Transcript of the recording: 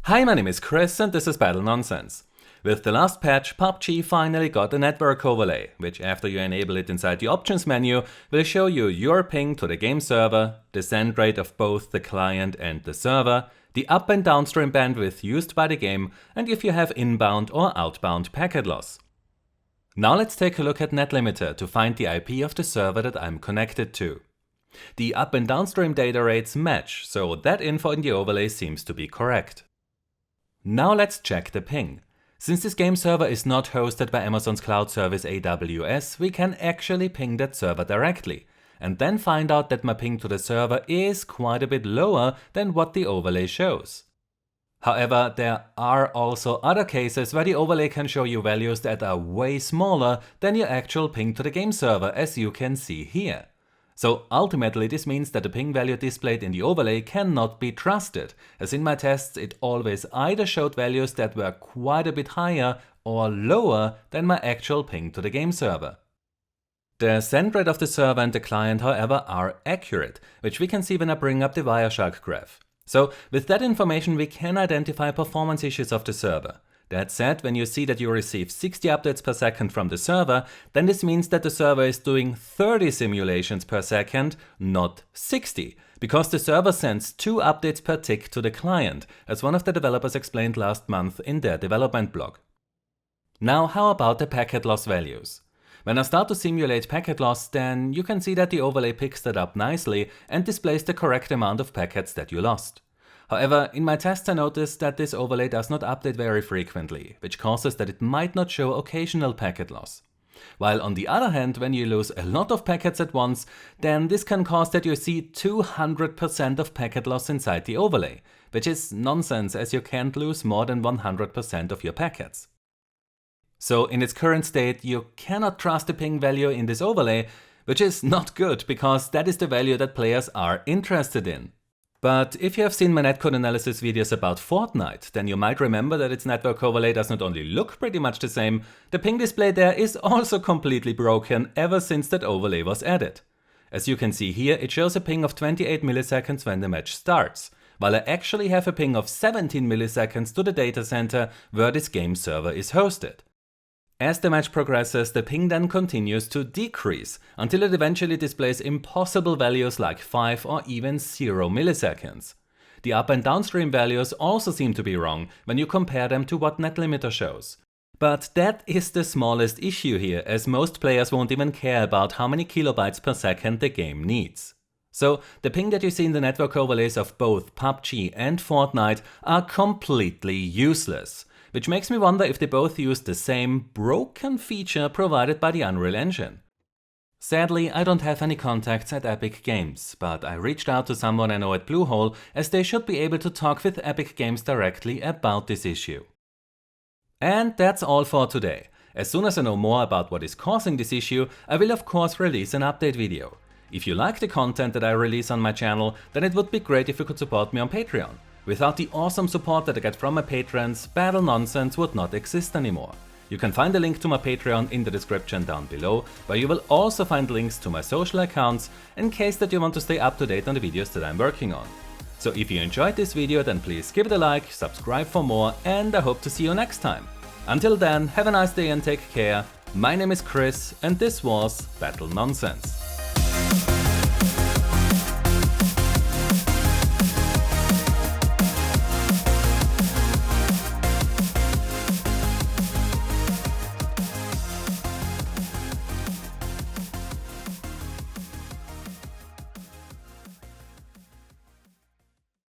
Hi, my name is Chris and this is Battle Nonsense. With the last patch, PUBG finally got a network overlay, which after you enable it inside the options menu, will show you your ping to the game server, the send rate of both the client and the server, the up and downstream bandwidth used by the game, and if you have inbound or outbound packet loss. Now let's take a look at NetLimiter to find the IP of the server that I'm connected to. The up and downstream data rates match, so that info in the overlay seems to be correct. Now let's check the ping. Since this game server is not hosted by Amazon's cloud service AWS, we can actually ping that server directly, and then find out that my ping to the server is quite a bit lower than what the overlay shows. However, there are also other cases where the overlay can show you values that are way smaller than your actual ping to the game server, as you can see here. So ultimately this means that the ping value displayed in the overlay cannot be trusted, as in my tests it always either showed values that were quite a bit higher or lower than my actual ping to the game server. The send rate of the server and the client, however, are accurate, which we can see when I bring up the Wireshark graph. So with that information we can identify performance issues of the server. That said, when you see that you receive 60 updates per second from the server, then this means that the server is doing 30 simulations per second, not 60, because the server sends 2 updates per tick to the client, as one of the developers explained last month in their development blog. Now how about the packet loss values? When I start to simulate packet loss, then you can see that the overlay picks that up nicely and displays the correct amount of packets that you lost. However, in my tests I noticed that this overlay does not update very frequently, which causes that it might not show occasional packet loss. While on the other hand, when you lose a lot of packets at once, then this can cause that you see 200% of packet loss inside the overlay, which is nonsense as you can't lose more than 100% of your packets. So in its current state, you cannot trust the ping value in this overlay, which is not good because that is the value that players are interested in. But if you have seen my netcode analysis videos about Fortnite, then you might remember that its network overlay does not only look pretty much the same, the ping display there is also completely broken ever since that overlay was added. As you can see here, it shows a ping of 28 milliseconds when the match starts, while I actually have a ping of 17 milliseconds to the data center where this game server is hosted. As the match progresses, the ping then continues to decrease, until it eventually displays impossible values like 5 or even 0 milliseconds. The up and downstream values also seem to be wrong when you compare them to what NetLimiter shows. But that is the smallest issue here, as most players won't even care about how many kilobytes per second the game needs. So the ping that you see in the network overlays of both PUBG and Fortnite are completely useless. Which makes me wonder if they both use the same broken feature provided by the Unreal Engine. Sadly, I don't have any contacts at Epic Games, but I reached out to someone I know at Bluehole, as they should be able to talk with Epic Games directly about this issue. And that's all for today. As soon as I know more about what is causing this issue, I will of course release an update video. If you like the content that I release on my channel, then it would be great if you could support me on Patreon. Without the awesome support that I get from my patrons, Battle Nonsense would not exist anymore. You can find a link to my Patreon in the description down below, where you will also find links to my social accounts in case that you want to stay up to date on the videos that I'm working on. So if you enjoyed this video, then please give it a like, subscribe for more, and I hope to see you next time. Until then, have a nice day and take care. My name is Chris, and this was Battle Nonsense.